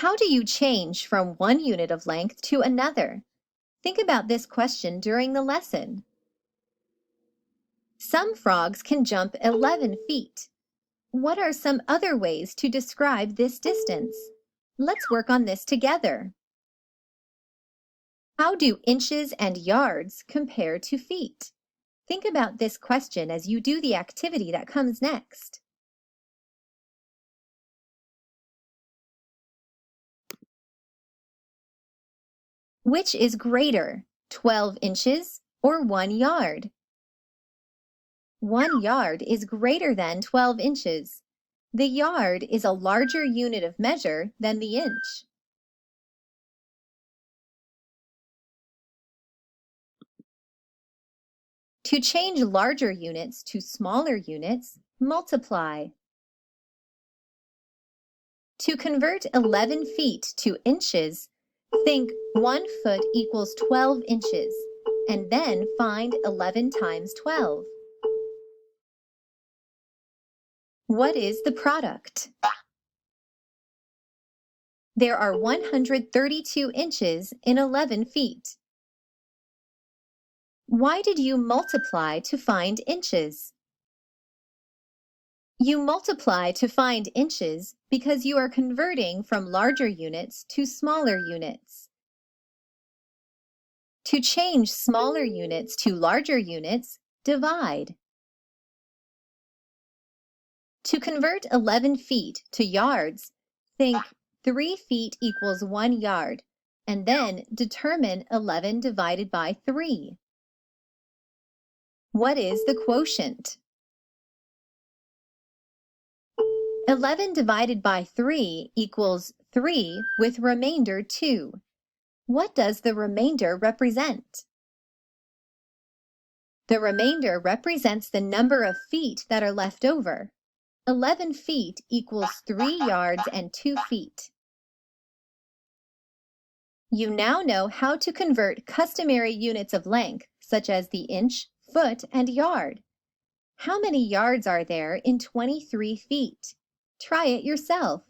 How do you change from one unit of length to another? Think about this question during the lesson. Some frogs can jump 11 feet. What are some other ways to describe this distance? Let's work on this together. How do inches and yards compare to feet? Think about this question as you do the activity that comes next. Which is greater, 12 inches or 1 yard? 1 yard is greater than 12 inches. The yard is a larger unit of measure than the inch. To change larger units to smaller units, multiply. To convert 11 feet to inches, think 1 foot equals 12 inches, and then find 11 times 12. What is the product? There are 132 inches in 11 feet. Why did you multiply to find inches? You multiply to find inches because you are converting from larger units to smaller units. To change smaller units to larger units, divide. To convert 11 feet to yards, think 3 feet equals 1 yard, and then determine 11 divided by 3. What is the quotient? 11 divided by 3 equals 3 with remainder 2. What does the remainder represent? The remainder represents the number of feet that are left over. 11 feet equals 3 yards and 2 feet. You now know how to convert customary units of length, such as the inch, foot, and yard. How many yards are there in 23 feet? Try it yourself.